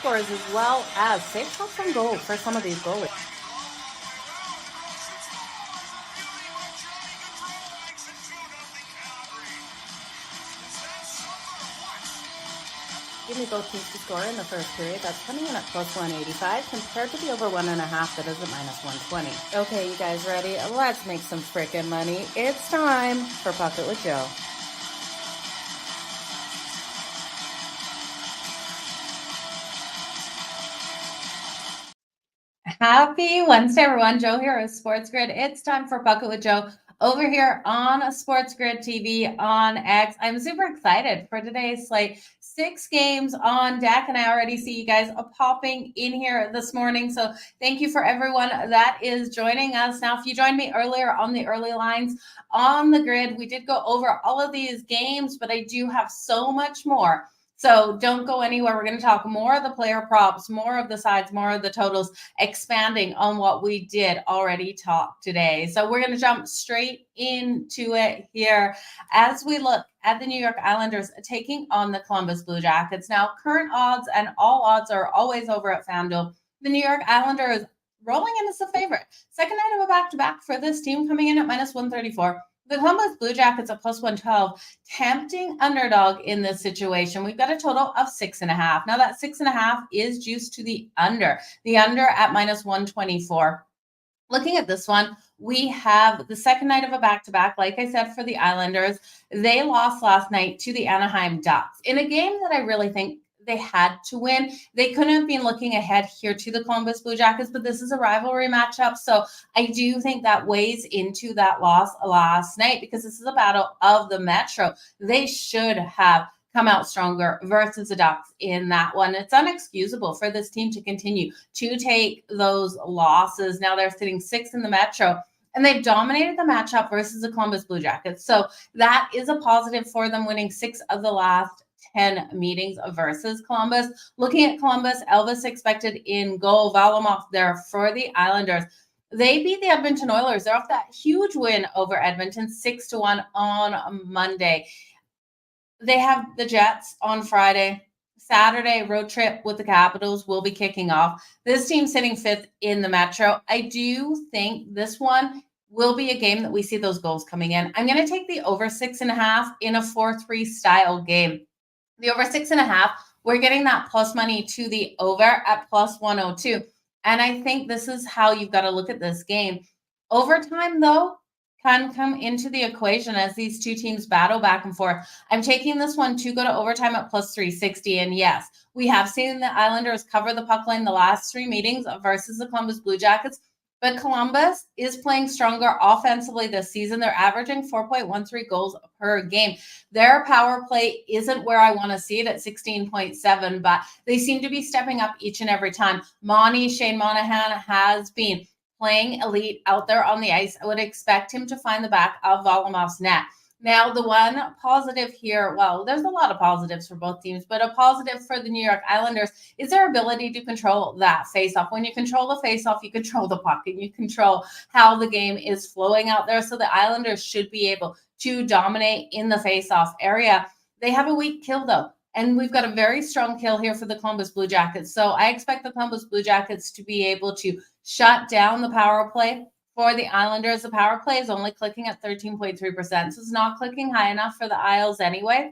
scores as well as safe shots on goal for some of these goalies. Give me both teams to score in the first period. That's coming in at plus 185 compared to the over 1.5 that is at minus 120. Okay, you guys ready? Let's make some frickin' money. It's time for Puck It with Jo. Happy Wednesday, everyone. Jo here of SportsGrid. It's time for Puck It with Jo over here on SportsGrid TV on X. I'm super excited for today's slate. 6 games on deck, and I already see you guys popping in here this morning. So thank you for everyone that is joining us. Now, if you joined me earlier on the early lines on the grid, we did go over all of these games, but I do have so much more. So don't go anywhere. We're going to talk more of the player props, more of the sides, more of the totals, expanding on what we did already talk today. So we're going to jump straight into it here as we look at the New York Islanders taking on the Columbus Blue Jackets. Now, current odds and all odds are always over at FanDuel. The New York Islanders rolling in as a favorite. Second night of a back-to-back for this team, coming in at minus 134. The Columbus Blue Jackets at plus 112, tempting underdog in this situation. We've got a total of 6.5. Now that 6.5 is juiced to the under at minus 124. Looking at this one, we have the second night of a back-to-back. Like I said, for the Islanders, they lost last night to the Anaheim Ducks in a game that I really think they had to win. They couldn't have been looking ahead here to the Columbus Blue Jackets, but this is a rivalry matchup. So I do think that weighs into that loss last night because this is a battle of the Metro. They should have come out stronger versus the Ducks in that one. It's unexcusable for this team to continue to take those losses. Now they're sitting 6th in the Metro, and they've dominated the matchup versus the Columbus Blue Jackets. So that is a positive for them, winning 6 of the last 10 meetings versus Columbus. Looking at Columbus, Elvis expected in goal. Varlamov there for the Islanders. They beat the Edmonton Oilers. They're off that huge win over Edmonton, 6-1 on Monday. They have the Jets on Friday. Saturday, road trip with the Capitals will be kicking off. This team sitting 5th in the Metro. I do think this one will be a game that we see those goals coming in. I'm going to take the over 6.5 in a 4-3 style game. The over 6.5, we're getting that plus money to the over at plus 102. And I think this is how you've got to look at this game. Overtime, though, can come into the equation as these two teams battle back and forth. I'm taking this one to go to overtime at plus 360. And yes, we have seen the Islanders cover the puck line the last 3 meetings versus the Columbus Blue Jackets. But Columbus is playing stronger offensively this season. They're averaging 4.13 goals per game. Their power play isn't where I want to see it at 16.7, but they seem to be stepping up each and every time. Shane Monahan has been playing elite out there on the ice. I would expect him to find the back of Varlamov's net. Now, the one positive here, well, there's a lot of positives for both teams, but a positive for the New York Islanders is their ability to control that faceoff. When you control the faceoff, you control the puck and you control how the game is flowing out there. So the Islanders should be able to dominate in the faceoff area. They have a weak kill, though. And we've got a very strong kill here for the Columbus Blue Jackets. So I expect the Columbus Blue Jackets to be able to shut down the power play. For the Islanders, the power play is only clicking at 13.3%. So it's not clicking high enough for the Isles anyway.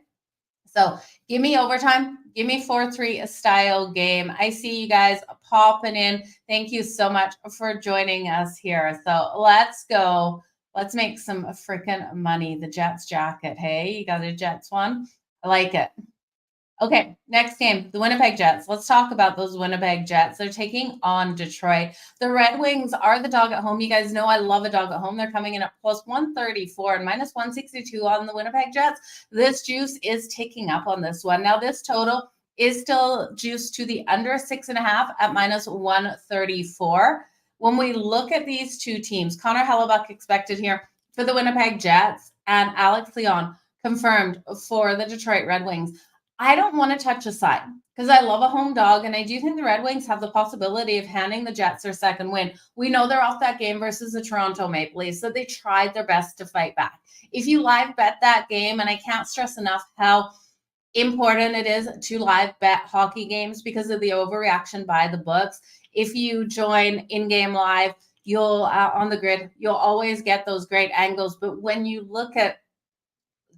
So give me overtime. Give me 4-3 style game. I see you guys popping in. Thank you so much for joining us here. So let's go. Let's make some freaking money. The Jets jacket. Hey, you got a Jets one? I like it. Okay, next game, the Winnipeg Jets. Let's talk about those Winnipeg Jets. They're taking on Detroit. The Red Wings are the dog at home. You guys know I love a dog at home. They're coming in at plus 134 and minus 162 on the Winnipeg Jets. This juice is ticking up on this one. Now, this total is still juiced to the under 6.5 at minus 134. When we look at these two teams, Connor Hellebuck expected here for the Winnipeg Jets and Alex Leon confirmed for the Detroit Red Wings. I don't want to touch a side because I love a home dog, and I do think the Red Wings have the possibility of handing the Jets their second win. We know they're off that game versus the Toronto Maple Leafs, so they tried their best to fight back. If you live bet that game, and I can't stress enough how important it is to live bet hockey games because of the overreaction by the books. If you join in-game live, you'll on the grid, you'll always get those great angles. But when you look at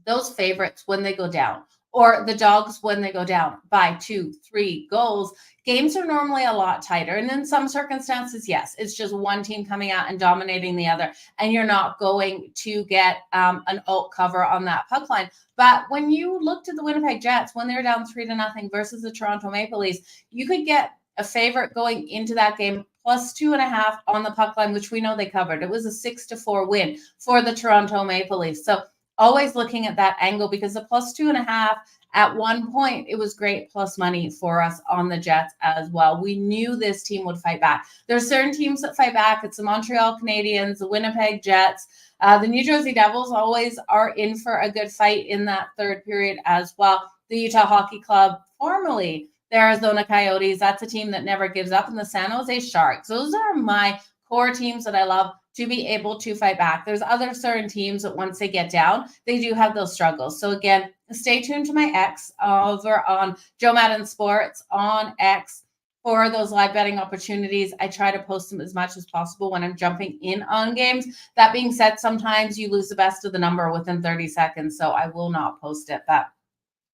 those favorites when they go down, or the dogs when they go down by 2-3 goals, games are normally a lot tighter. And in some circumstances, yes, it's just one team coming out and dominating the other, and you're not going to get an alt cover on that puck line. But when you looked at the Winnipeg Jets, when they were down 3-0 versus the Toronto Maple Leafs, you could get a favorite going into that game plus 2.5 on the puck line, which we know they covered. It was a 6-4 win for the Toronto Maple Leafs. So always looking at that angle, because the plus 2.5 at one point, it was great plus money for us on the Jets as well. We knew this team would fight back. There's certain teams that fight back. It's the Montreal Canadiens, the Winnipeg Jets, the New Jersey Devils always are in for a good fight in that third period as well. The Utah Hockey Club, formerly the Arizona Coyotes, that's a team that never gives up, and the San Jose Sharks. Those are my core teams that I love to be able to fight back. There's other certain teams that once they get down, they do have those struggles. So again, stay tuned to my X over on Jo Madden Sports on X for those live betting opportunities. I try to post them as much as possible when I'm jumping in on games. That being said, sometimes you lose the best of the number within 30 seconds, so I will not post it. But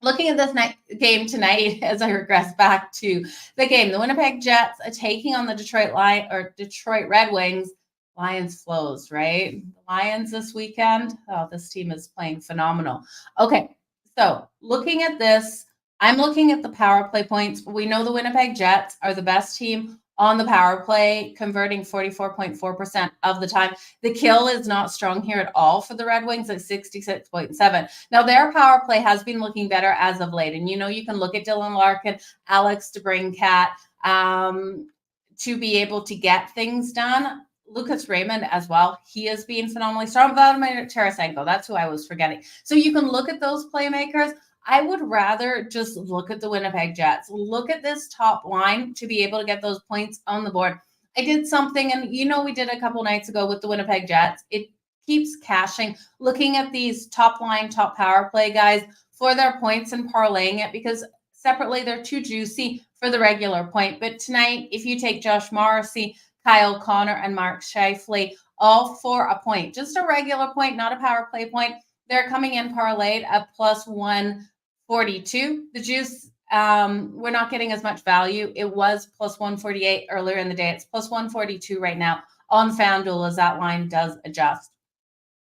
looking at this game tonight, as I regress back to the game, the Winnipeg Jets are taking on the Detroit Red Wings. Lions flows, right? Lions this weekend. Oh, this team is playing phenomenal. Okay, so looking at this, I'm looking at the power play points. We know the Winnipeg Jets are the best team on the power play, converting 44.4% of the time. The kill is not strong here at all for the Red Wings at 66.7. Now, their power play has been looking better as of late. And, you can look at Dylan Larkin, Alex DeBrincat to be able to get things done. Lucas Raymond as well. He is being phenomenally strong. Vladimir Tarasenko, that's who I was forgetting. So you can look at those playmakers. I would rather just look at the Winnipeg Jets. Look at this top line to be able to get those points on the board. I did something, and we did a couple nights ago with the Winnipeg Jets. It keeps caching, looking at these top line, top power play guys for their points and parlaying it, because separately they're too juicy for the regular point. But tonight, if you take Josh Morrissey, Kyle Connor, and Mark Scheifele, all for a point, just a regular point, not a power play point, they're coming in parlayed at plus 142. The juice, we're not getting as much value. It was plus 148 earlier in the day. It's plus 142 right now on FanDuel as that line does adjust.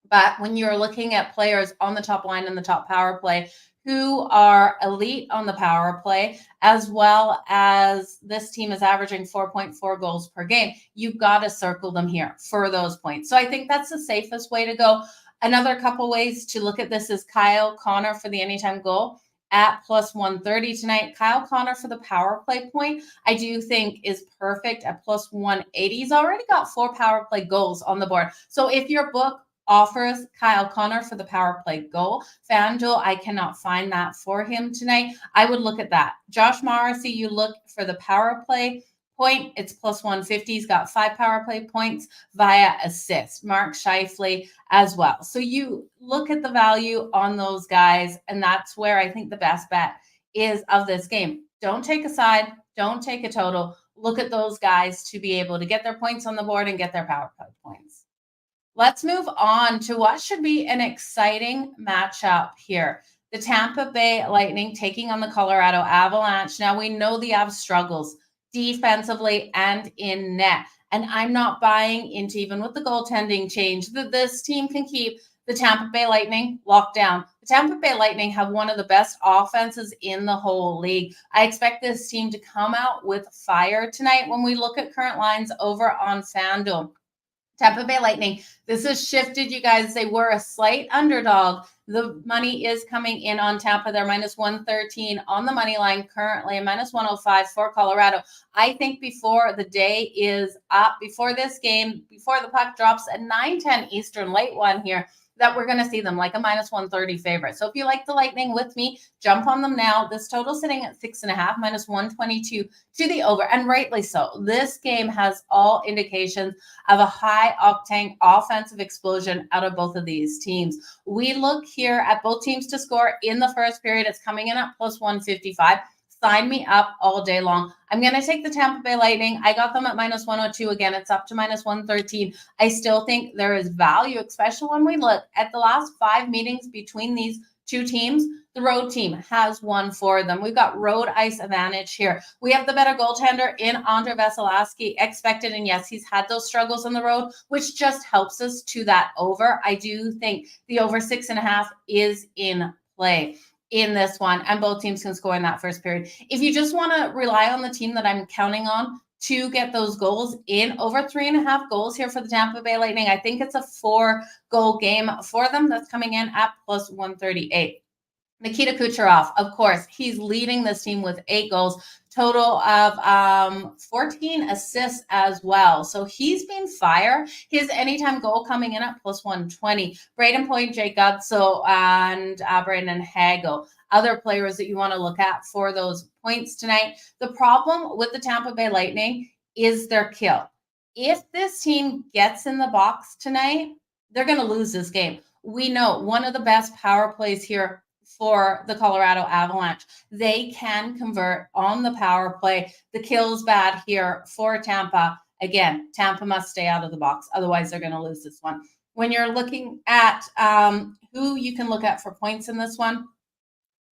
But when you're looking at players on the top line and the top power play who are elite on the power play, as well as this team is averaging 4.4 goals per game, you've got to circle them here for those points. So I think that's the safest way to go. Another couple ways to look at this is Kyle Connor for the anytime goal at plus 130 tonight. Kyle Connor for the power play point, I do think is perfect at plus 180. He's already got 4 power play goals on the board. So if your book offers Kyle Connor for the power play goal, FanDuel, I cannot find that for him tonight. I would look at that. Josh Morrissey, you look for the power play point, it's plus 150. He's got 5 power play points via assist. Mark Scheifele as well. So you look at the value on those guys, and that's where I think the best bet is of this game. Don't take a side. Don't take a total. Look at those guys to be able to get their points on the board and get their power play points. Let's move on to what should be an exciting matchup here. The Tampa Bay Lightning taking on the Colorado Avalanche. Now, we know the Avs struggles defensively and in net. And I'm not buying into, even with the goaltending change, that this team can keep the Tampa Bay Lightning locked down. The Tampa Bay Lightning have one of the best offenses in the whole league. I expect this team to come out with fire tonight when we look at current lines over on FanDuel. Tampa Bay Lightning, this has shifted, you guys. They were a slight underdog. The money is coming in on Tampa. They're minus 113 on the money line currently, and minus 105 for Colorado. I think before the day is up, before this game, before the puck drops at 9:10 Eastern, late one here, that we're going to see them like a minus 130 favorite. So if you like the Lightning with me, jump on them now. This total sitting at 6.5, minus 122 to the over, and rightly so. This game has all indications of a high octane offensive explosion out of both of these teams. We look here at both teams to score in the first period. It's coming in at plus 155. Sign me up all day long. I'm going to take the Tampa Bay Lightning. I got them at minus 102. Again, it's up to minus 113. I still think there is value, especially when we look at the last 5 meetings between these two teams. The road team has won for them. We've got road ice advantage here. We have the better goaltender in Andre Vasilevsky expected. And yes, he's had those struggles on the road, which just helps us to that over. I do think the over 6.5 is in play in this one, and both teams can score in that first period. If you just want to rely on the team that I'm counting on to get those goals in, over 3.5 goals here for the Tampa Bay Lightning, I think it's a 4-goal game for them. That's coming in at plus 138. Nikita Kucherov, of course, he's leading this team with 8 goals, total of 14 assists as well. So he's been fire. His anytime goal coming in at plus 120. Braden Point, Jake Gutso, and Brandon Hagel. Other players that you want to look at for those points tonight. The problem with the Tampa Bay Lightning is their kill. If this team gets in the box tonight, they're going to lose this game. We know one of the best power plays here for the Colorado Avalanche. They can convert on the power play. The kill's bad here for Tampa. Again, Tampa must stay out of the box. Otherwise, they're going to lose this one. When you're looking at who you can look at for points in this one,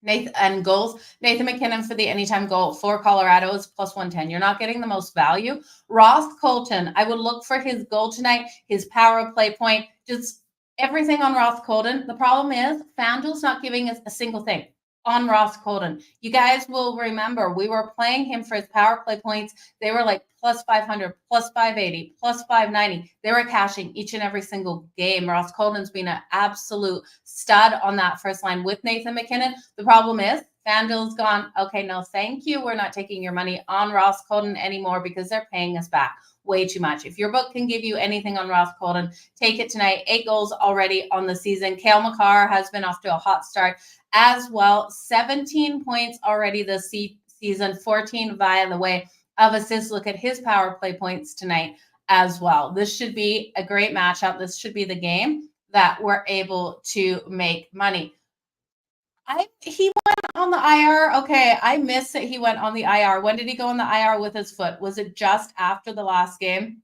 Nathan McKinnon for the anytime goal for Colorado is plus 110. You're not getting the most value. Ross Colton, I would look for his goal tonight, his power play point, just everything on Ross Colton. The problem is FanDuel's not giving us a single thing on Ross Colton. You guys will remember we were playing him for his power play points. They were like plus 500, plus 580, plus 590. They were cashing each and every single game. Ross Colton's been an absolute stud on that first line with Nathan McKinnon. The problem is FanDuel's gone, okay, no, thank you. We're not taking your money on Ross Colton anymore because they're paying us back way too much. If your book can give you anything on Ross Colton, take it tonight. 8 goals already on the season. Cale Makar has been off to a hot start as well. 17 points already this season, 14 via the way of assists. Look at his power play points tonight as well. This should be a great matchup. This should be the game that we're able to make money. He went on the IR. Okay, I missed that he went on the IR. When did he go on the IR with his foot? Was it just after the last game?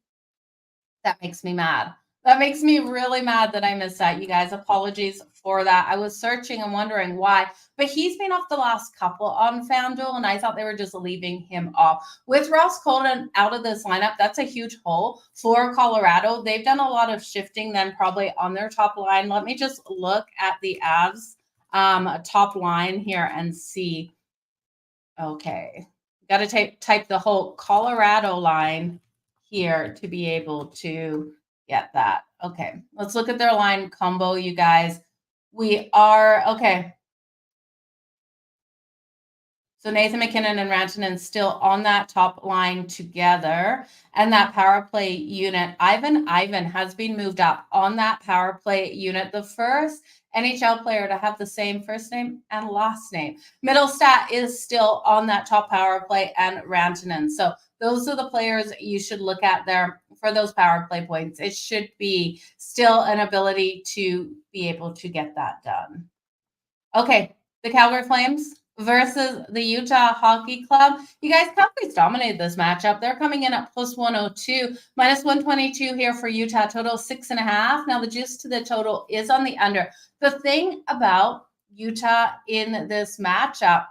That makes me mad. That makes me really mad that I missed that. You guys, apologies for that. I was searching and wondering why, but he's been off the last couple on FanDuel, and I thought they were just leaving him off. With Ross Colton out of this lineup, that's a huge hole for Colorado. They've done a lot of shifting then probably on their top line. Let me just look at the Avs top line here and see. Okay, got to type the whole Colorado line here to be able to get that. Okay, let's look at their line combo, you guys. We are okay. So Nathan McKinnon and Rantanen still on that top line together. And that power play unit, Ivan has been moved up on that power play unit. The first NHL player to have the same first name and last name. Middlestat is still on that top power play and Rantanen. So those are the players you should look at there for those power play points. It should be still an ability to be able to get that done. Okay, the Calgary Flames versus the Utah Hockey Club. You guys, Calgary's dominated this matchup. They're coming in at plus 102, minus 122 here for Utah, total 6.5. Now the juice to the total is on the under. The thing about Utah in this matchup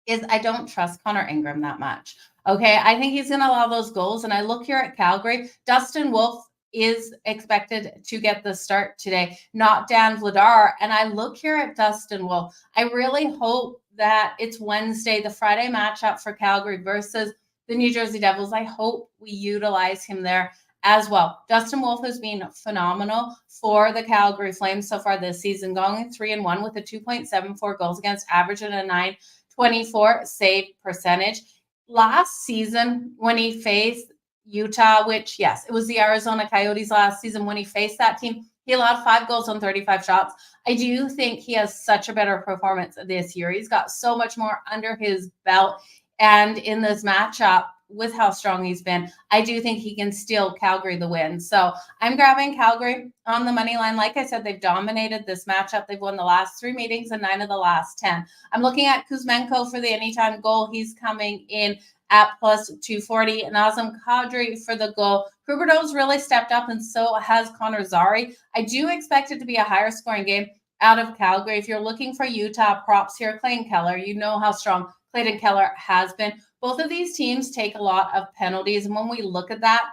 is I don't trust Connor Ingram that much. Okay, I think he's going to allow those goals. And I look here at Calgary. Dustin Wolf is expected to get the start today, not Dan Vladar. And I look here at Dustin Wolf. I really hope that it's Wednesday, the Friday matchup for Calgary versus the New Jersey Devils. I hope we utilize him there as well. Dustin Wolf has been phenomenal for the Calgary Flames so far this season, going 3-1 with a 2.74 goals against average and a .924 save percentage. Last season, when he faced Utah, which, yes, it was the Arizona Coyotes last season when he faced that team, He allowed 5 goals on 35 shots. I do think he has such a better performance this year. He's got so much more under his belt. And in this matchup, with how strong he's been, I do think he can steal Calgary the win. So I'm grabbing Calgary on the money line. Like I said, they've dominated this matchup. They've won the last 3 meetings and 9 of the last 10. I'm looking at Kuzmenko for the anytime goal. He's coming in at plus 240. And Nazem Kadri for the goal. Huberdeau's really stepped up, and so has Connor Zary. I do expect it to be a higher scoring game out of Calgary. If you're looking for Utah props here, Clayton Keller, you know how strong Clayton Keller has been. Both of these teams take a lot of penalties. And when we look at that,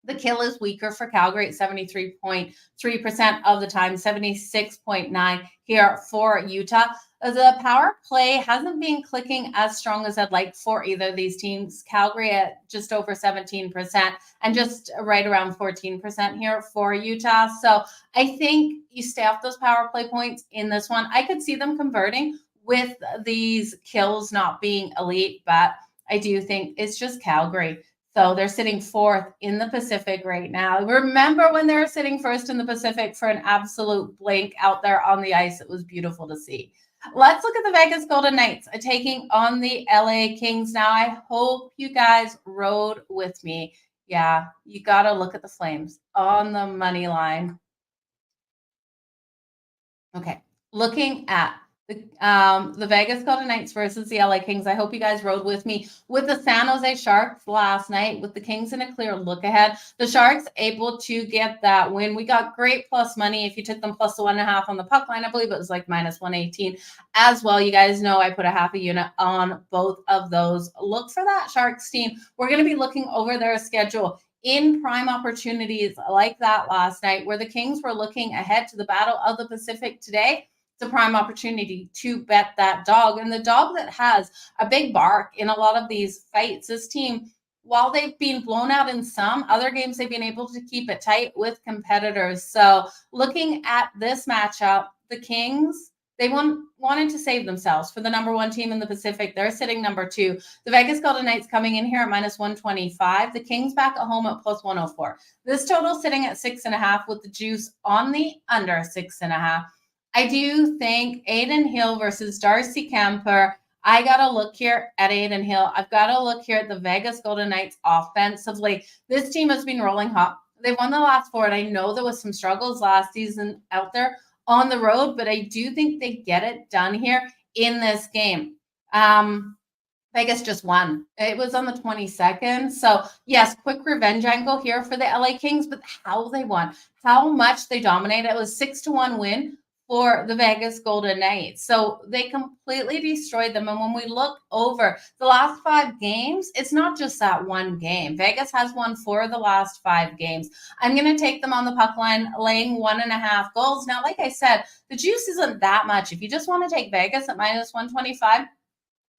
the kill is weaker for Calgary at 73.3% of the time, 76.9% here for Utah. The power play hasn't been clicking as strong as I'd like for either of these teams. Calgary at just over 17% and just right around 14% here for Utah. So I think you stay off those power play points in this one. I could see them converting with these kills not being elite, but I do think it's just Calgary. So they're sitting 4th in the Pacific right now. Remember when they were sitting 1st in the Pacific for an absolute blank out there on the ice? It was beautiful to see. Let's look at the Vegas Golden Knights taking on the LA Kings. Now, I hope you guys rode with me. Yeah, you got to look at the Flames on the money line. Okay, looking at the Vegas Golden Knights versus the LA Kings. I hope you guys rode with me with the San Jose Sharks last night with the Kings in a clear look ahead. The Sharks able to get that win. We got great plus money if you took them plus the 1.5 on the puck line. I believe it was like minus 118 as well. You guys know I put a half a unit on both of those. Look for that Sharks team. We're going to be looking over their schedule in prime opportunities like that last night where the Kings were looking ahead to the Battle of the Pacific today. It's a prime opportunity to bet that dog. And the dog that has a big bark in a lot of these fights, this team, while they've been blown out in some other games, they've been able to keep it tight with competitors. So looking at this matchup, the Kings, they wanted to save themselves for the number 1 team in the Pacific. They're sitting number 2. The Vegas Golden Knights coming in here at minus 125. The Kings back at home at plus 104. This total sitting at 6.5 with the juice on the under 6.5. I do think Aiden Hill versus Darcy Kemper. I got to look here at Aiden Hill. I've got to look here at the Vegas Golden Knights offensively. This team has been rolling hot. They won the last 4, and I know there was some struggles last season out there on the road, but I do think they get it done here in this game. Vegas just won. It was on the 22nd. So, yes, quick revenge angle here for the LA Kings, but how they won, how much they dominated. It was 6-1 win for the Vegas Golden Knights. So they completely destroyed them. And when we look over the last 5 games, it's not just that one game. Vegas has won 4 of the last 5 games. I'm going to take them on the puck line, laying 1.5 goals. Now, like I said, the juice isn't that much. If you just want to take Vegas at minus 125,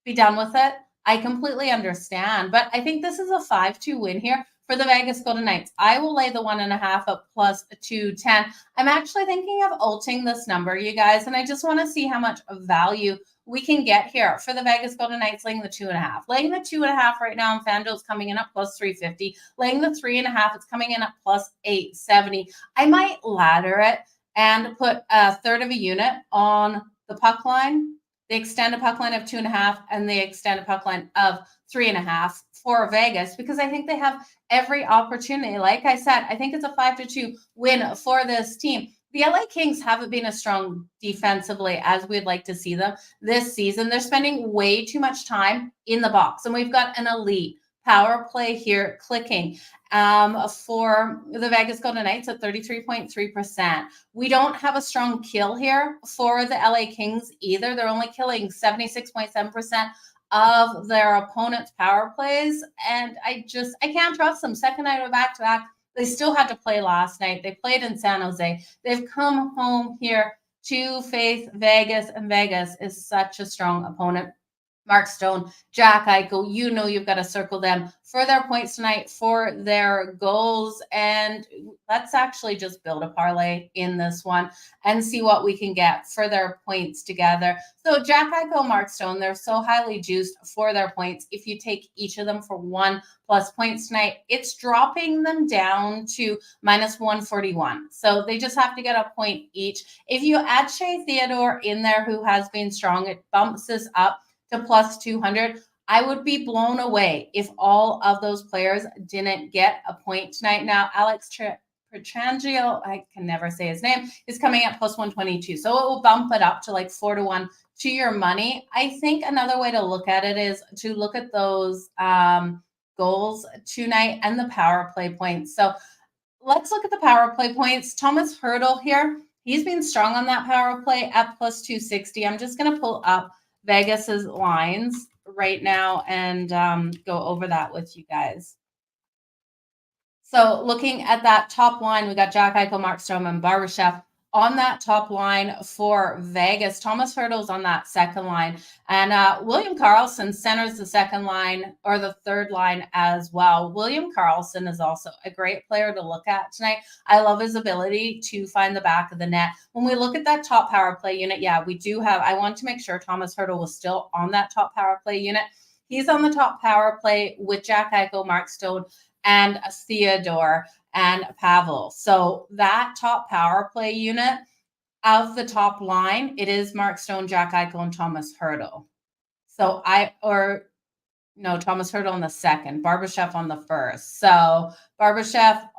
be done with it. I completely understand. But I think this is a 5-2 win here for the Vegas Golden Knights. I will lay the 1.5 up plus 210. I'm actually thinking of alting this number, you guys, and I just want to see how much value we can get here for the Vegas Golden Knights, laying the 2.5. Laying the 2.5 right now on FanDuel is coming in at plus 350. Laying the 3.5, it's coming in at plus 870. I might ladder it and put a third of a unit on the puck line, the extended puck line of 2.5, and the extended puck line of 3.5 for Vegas, because I think they have every opportunity. Like I said, I think it's a 5-2 win for this team. The LA Kings haven't been as strong defensively as we'd like to see them this season. They're spending way too much time in the box, and we've got an elite power play here clicking for the Vegas Golden Knights at 33.3%. We don't have a strong kill here for the LA Kings either. They're only killing 76.7% of their opponent's power plays. And I can't trust them. Second night of back-to-back, they still had to play last night. They played in San Jose. They've come home here to face Vegas, and Vegas is such a strong opponent. Mark Stone, Jack Eichel, you know you've got to circle them for their points tonight, for their goals. And let's actually just build a parlay in this one and see what we can get for their points together. So Jack Eichel, Mark Stone, they're so highly juiced for their points. If you take each of them for 1+ points tonight, it's dropping them down to -141. So they just have to get a point each. If you add Shea Theodore in there, who has been strong, it bumps this up to +200. I would be blown away if all of those players didn't get a point tonight. Now, Alex Pietrangelo, I can never say his name, is coming at +122. So it will bump it up to like 4-1 to your money. I think another way to look at it is to look at those goals tonight and the power play points. So let's look at the power play points. Thomas Hertl here, he's been strong on that power play at +260. I'm just going to pull up Vegas's lines right now and go over that with you guys. So looking at that top line, we got Jack Eichel, Mark Stone, and Barbashev on that top line for Vegas. Thomas Hertl's on that second line. And William Karlsson centers the second line or the third line as well. William Karlsson is also a great player to look at tonight. I love his ability to find the back of the net. When we look at that top power play unit, yeah, we do have, I want to make sure Thomas Hertl was still on that top power play unit. He's on the top power play with Jack Eichel, Mark Stone, and Theodore and Pavel. So that top power play unit of the top line, it is Mark Stone, Jack Eichel, and Thomas Hertl. So Thomas Hertl on the second, Barbashev on the first. So Barbashev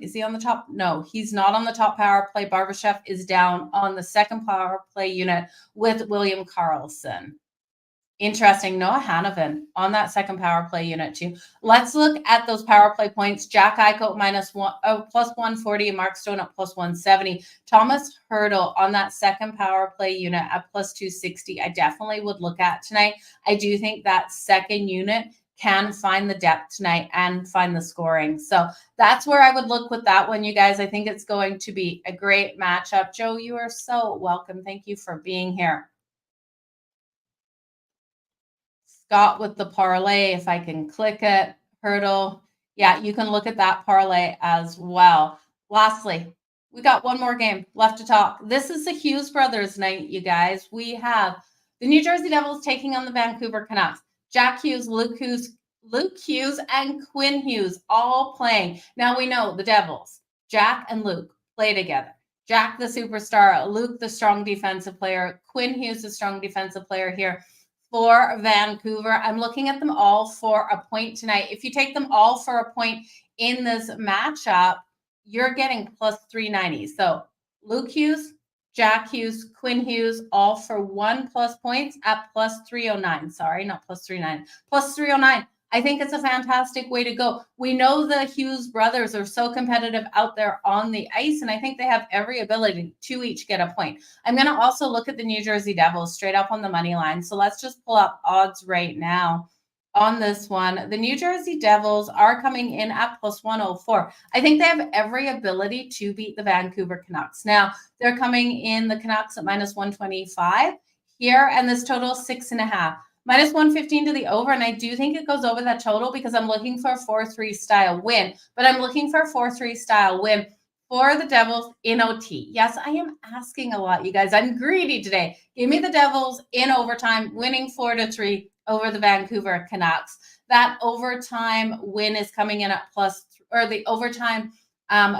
is he on the top? No, he's not on the top power play. Barbashev is down on the second power play unit with William Karlsson. Interesting. Noah Hanovan on that second power play unit too. Let's look at those power play points. Jack Eichel +140, Mark Stone at +170. Thomas Hertl on that second power play unit at +260. I definitely would look at tonight. I do think that second unit can find the depth tonight and find the scoring. So that's where I would look with that one, you guys. I think it's going to be a great matchup. Jo, you are so welcome. Thank you for being here. Scott with the parlay, if I can click it, Hertl. Yeah, you can look at that parlay as well. Lastly, we got one more game left to talk. This is the Hughes brothers night, you guys. We have the New Jersey Devils taking on the Vancouver Canucks. Jack Hughes, Luke Hughes, and Quinn Hughes all playing. Now we know the Devils, Jack and Luke, play together. Jack, the superstar, Luke, the strong defensive player, Quinn Hughes, the strong defensive player here for Vancouver. I'm looking at them all for a point tonight. If you take them all for a point in this matchup, you're getting +390. So Luke Hughes, Jack Hughes, Quinn Hughes, all for 1+ points at +309. Sorry, not +390, +309. I think it's a fantastic way to go. We know the Hughes brothers are so competitive out there on the ice, and I think they have every ability to each get a point. I'm going to also look at the New Jersey Devils straight up on the money line. So let's just pull up odds right now on this one. The New Jersey Devils are coming in at +104. I think they have every ability to beat the Vancouver Canucks. Now, they're coming in, the Canucks at -125 here, and this total is 6.5. -115 to the over, and I do think it goes over that total because I'm looking for a 4-3 style win, but I'm looking for a 4-3 style win for the Devils in OT. Yes, I am asking a lot, you guys. I'm greedy today. Give me the Devils in overtime, winning 4-3 over the Vancouver Canucks. That overtime win is coming in at the overtime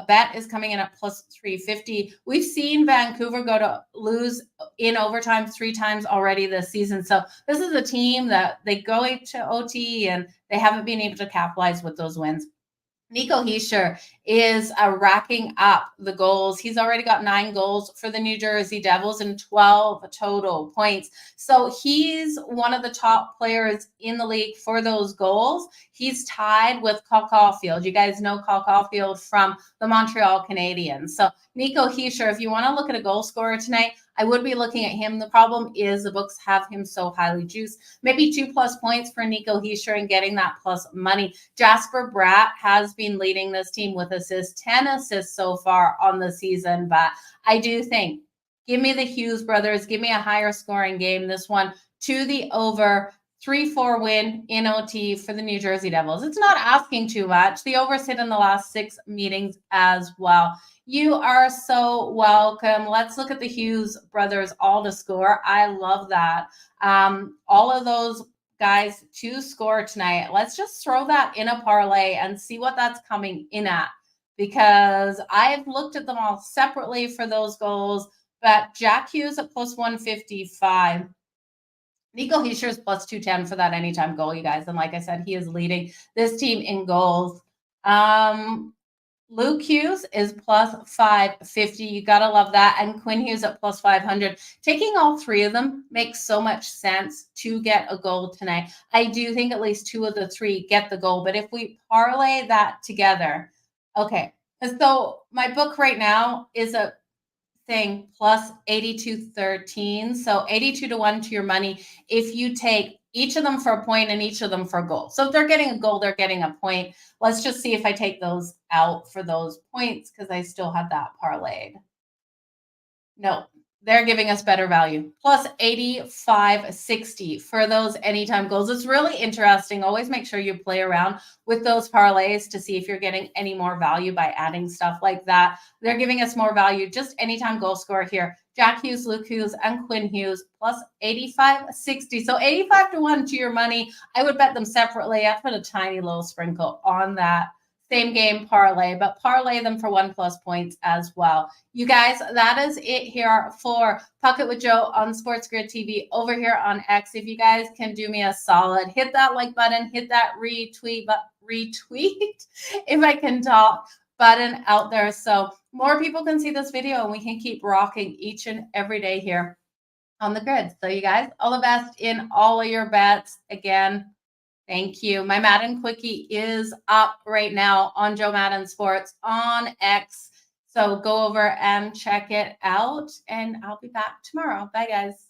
bet is coming in at +350. We've seen Vancouver go to lose in overtime 3 times already this season. So this is a team that they go to OT and they haven't been able to capitalize with those wins. Nico Hischier is racking up the goals. He's already got 9 goals for the New Jersey Devils and 12 total points. So he's one of the top players in the league for those goals. He's tied with Cole Caulfield. You guys know Cole Caulfield from the Montreal Canadiens. So Nico Hischier, if you want to look at a goal scorer tonight, I would be looking at him. The problem is the books have him so highly juiced. Maybe 2+ points for Nico Hischier and getting that plus money. Jasper Bratt has been leading this team with assists, 10 assists so far on the season. But I do think, give me the Hughes brothers. Give me a higher scoring game. This one to the over. 3-4 win in OT for the New Jersey Devils. It's not asking too much. The overs hit in the last 6 meetings as well. You are so welcome. Let's look at the Hughes brothers all to score. I love that. All of those guys to score tonight. Let's just throw that in a parlay and see what that's coming in at, because I've looked at them all separately for those goals, but Jack Hughes at plus 155. Nico Heischer's plus 210 for that anytime goal, you guys. And like I said, he is leading this team in goals. Luke Hughes is plus 550. You got to love that. And Quinn Hughes at plus 500. Taking all 3 of them makes so much sense to get a goal tonight. I do think at least 2 of the 3 get the goal. But if we parlay that together, okay. So my book right now is a thing plus 82.13. So 82 to 1 to your money if you take each of them for a point and each of them for a goal. So if they're getting a goal, they're getting a point. Let's just see if I take those out for those points, because I still had that parlayed. No, they're giving us better value. Plus 85.60 for those anytime goals. It's really interesting. Always make sure you play around with those parlays to see if you're getting any more value by adding stuff like that. They're giving us more value. Just anytime goal scorer here. Jack Hughes, Luke Hughes, and Quinn Hughes plus 85.60. So 85 to 1 to your money. I would bet them separately. I put a tiny little sprinkle on that same game parlay, but parlay them for 1+ points as well. You guys, that is it here for Puck It with Jo on SportsGrid TV over here on X. If you guys can do me a solid, hit that like button, hit that retweet, if I can talk, button out there so more people can see this video and we can keep rocking each and every day here on the grid. So you guys, all the best in all of your bets. Again, thank you. My Madden Quickie is up right now on Jo Madden Sports on X. So go over and check it out, and I'll be back tomorrow. Bye, guys.